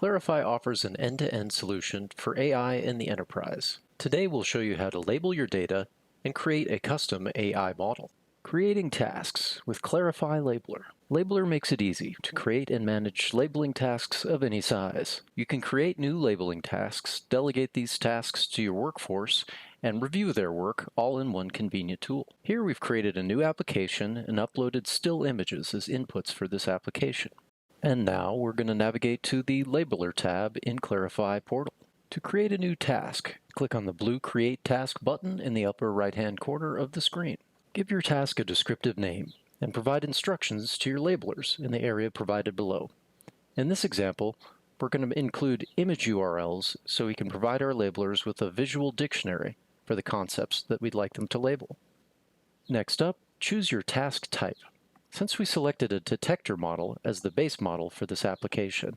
Clarifai offers an end-to-end solution for AI in the enterprise. Today we'll show you how to label your data and create a custom AI model. Creating tasks with Clarifai Labeler. Labeler makes it easy to create and manage labeling tasks of any size. You can create new labeling tasks, delegate these tasks to your workforce, and review their work all in one convenient tool. Here we've created a new application and uploaded still images as inputs for this application. And now we're going to navigate to the Labeler tab in Clarifai portal. To create a new task, click on the blue Create Task button in the upper right-hand corner of the screen. Give your task a descriptive name and provide instructions to your labelers in the area provided below. In this example, we're going to include image URLs so we can provide our labelers with a visual dictionary for the concepts that we'd like them to label. Next up, choose your task type. Since we selected a detector model as the base model for this application,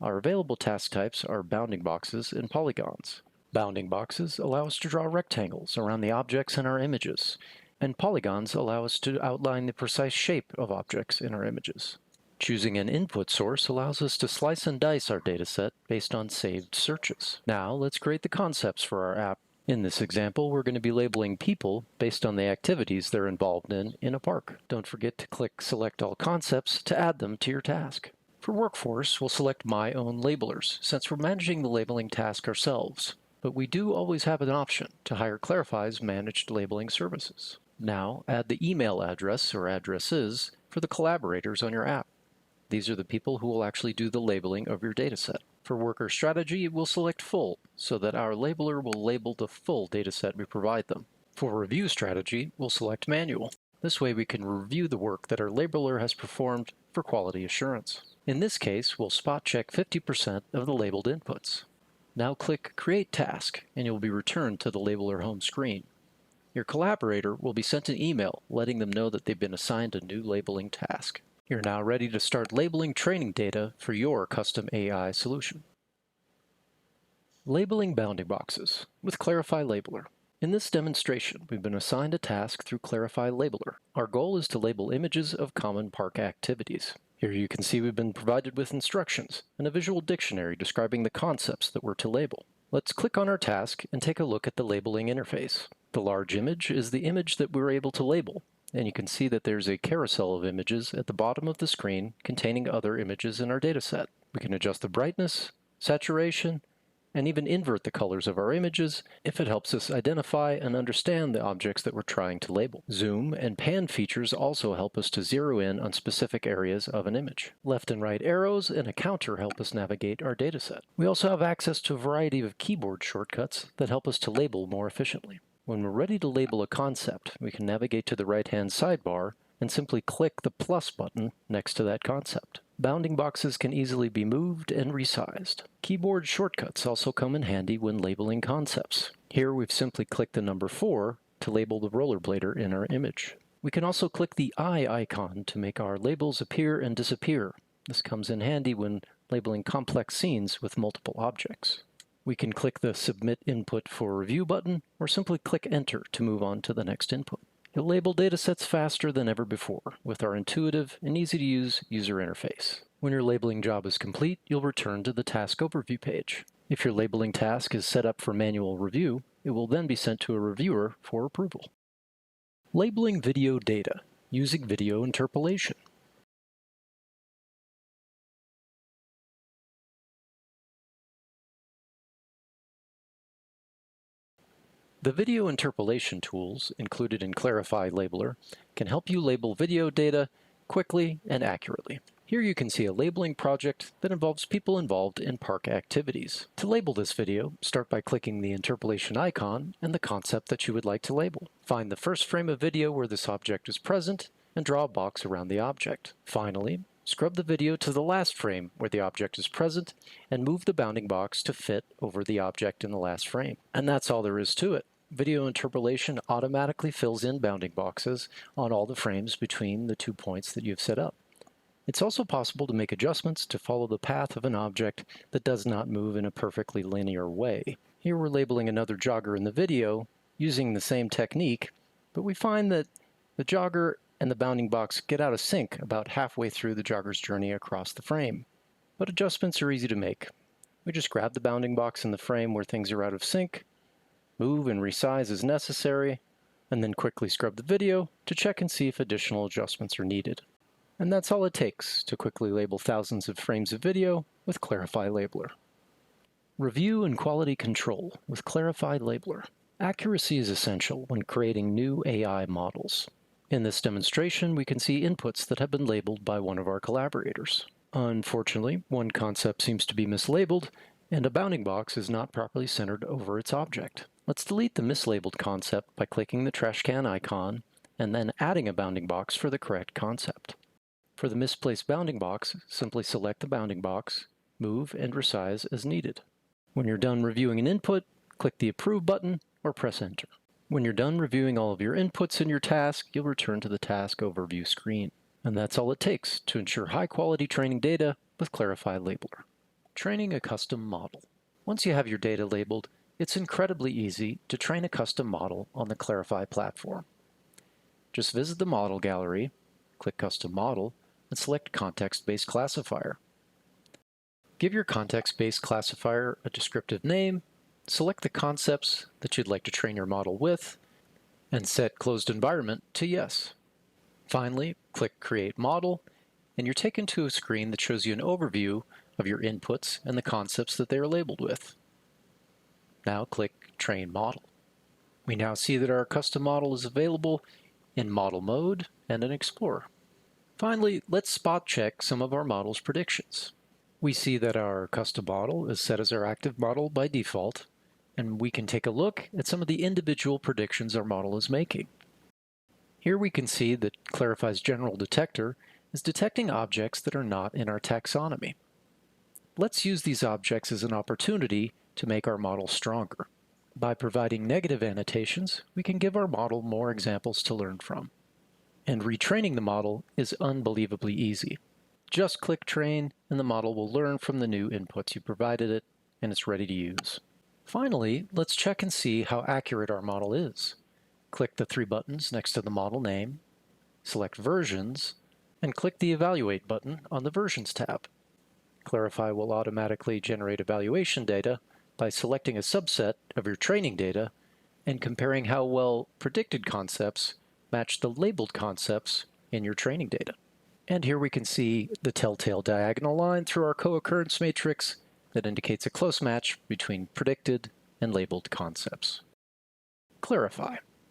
our available task types are bounding boxes and polygons. Bounding boxes allow us to draw rectangles around the objects in our images, and polygons allow us to outline the precise shape of objects in our images. Choosing an input source allows us to slice and dice our dataset based on saved searches. Now let's create the concepts for our app. In this example, we're going to be labeling people based on the activities they're involved in a park. Don't forget to click Select All Concepts to add them to your task. For Workforce, we'll select My Own Labelers, since we're managing the labeling task ourselves. But we do always have an option to hire Clarifai's managed labeling services. Now, add the email address or addresses for the collaborators on your app. These are the people who will actually do the labeling of your dataset. For Worker Strategy, we'll select Full, so that our labeler will label the full dataset we provide them. For Review Strategy, we'll select Manual. This way we can review the work that our labeler has performed for quality assurance. In this case, we'll spot check 50% of the labeled inputs. Now click Create Task, and you'll be returned to the labeler home screen. Your collaborator will be sent an email letting them know that they've been assigned a new labeling task. You're now ready to start labeling training data for your custom AI solution. Labeling bounding boxes with Clarifai Labeler. In this demonstration, we've been assigned a task through Clarifai Labeler. Our goal is to label images of common park activities. Here you can see we've been provided with instructions and a visual dictionary describing the concepts that we're to label. Let's click on our task and take a look at the labeling interface. The large image is the image that we're able to label, and you can see that there's a carousel of images at the bottom of the screen containing other images in our dataset. We can adjust the brightness, saturation, and even invert the colors of our images if it helps us identify and understand the objects that we're trying to label. Zoom and pan features also help us to zero in on specific areas of an image. Left and right arrows and a counter help us navigate our dataset. We also have access to a variety of keyboard shortcuts that help us to label more efficiently. When we're ready to label a concept, we can navigate to the right-hand sidebar and simply click the plus button next to that concept. Bounding boxes can easily be moved and resized. Keyboard shortcuts also come in handy when labeling concepts. Here we've simply clicked the number 4 to label the rollerblader in our image. We can also click the eye icon to make our labels appear and disappear. This comes in handy when labeling complex scenes with multiple objects. We can click the Submit Input for Review button, or simply click Enter to move on to the next input. You'll label datasets faster than ever before with our intuitive and easy-to-use user interface. When your labeling job is complete, you'll return to the Task Overview page. If your labeling task is set up for manual review, it will then be sent to a reviewer for approval. Labeling video data using video interpolation. The video interpolation tools included in Clarifai Labeler can help you label video data quickly and accurately. Here you can see a labeling project that involves people involved in park activities. To label this video, start by clicking the interpolation icon and the concept that you would like to label. Find the first frame of video where this object is present and draw a box around the object. Finally, scrub the video to the last frame where the object is present and move the bounding box to fit over the object in the last frame. And that's all there is to it. Video interpolation automatically fills in bounding boxes on all the frames between the 2 points that you've set up. It's also possible to make adjustments to follow the path of an object that does not move in a perfectly linear way. Here we're labeling another jogger in the video using the same technique, but we find that the jogger and the bounding box get out of sync about halfway through the jogger's journey across the frame. But adjustments are easy to make. We just grab the bounding box in the frame where things are out of sync, move and resize as necessary, and then quickly scrub the video to check and see if additional adjustments are needed. And that's all it takes to quickly label thousands of frames of video with Clarifai Labeler. Review and quality control with Clarifai Labeler. Accuracy is essential when creating new AI models. In this demonstration, we can see inputs that have been labeled by one of our collaborators. Unfortunately, one concept seems to be mislabeled, and a bounding box is not properly centered over its object. Let's delete the mislabeled concept by clicking the trash can icon and then adding a bounding box for the correct concept. For the misplaced bounding box, simply select the bounding box, move and resize as needed. When you're done reviewing an input, click the Approve button or press Enter. When you're done reviewing all of your inputs in your task, you'll return to the task overview screen. And that's all it takes to ensure high-quality training data with Clarifai Labeler. Training a custom model. Once you have your data labeled, it's incredibly easy to train a custom model on the Clarifai platform. Just visit the Model Gallery, click Custom Model, and select Context-Based Classifier. Give your context-based classifier a descriptive name, select the concepts that you'd like to train your model with, and set Closed Environment to Yes. Finally, click Create Model, and you're taken to a screen that shows you an overview of your inputs and the concepts that they are labeled with. Now click Train Model. We now see that our custom model is available in Model Mode and in Explorer. Finally, let's spot check some of our model's predictions. We see that our custom model is set as our active model by default, and we can take a look at some of the individual predictions our model is making. Here we can see that Clarifai's general detector is detecting objects that are not in our taxonomy. Let's use these objects as an opportunity to make our model stronger. By providing negative annotations, we can give our model more examples to learn from. And retraining the model is unbelievably easy. Just click Train, and the model will learn from the new inputs you provided it, and it's ready to use. Finally, let's check and see how accurate our model is. Click the three buttons next to the model name, select Versions, and click the Evaluate button on the Versions tab. Clarifai will automatically generate evaluation data by selecting a subset of your training data and comparing how well predicted concepts match the labeled concepts in your training data. And here we can see the telltale diagonal line through our co-occurrence matrix that indicates a close match between predicted and labeled concepts. Clarifai.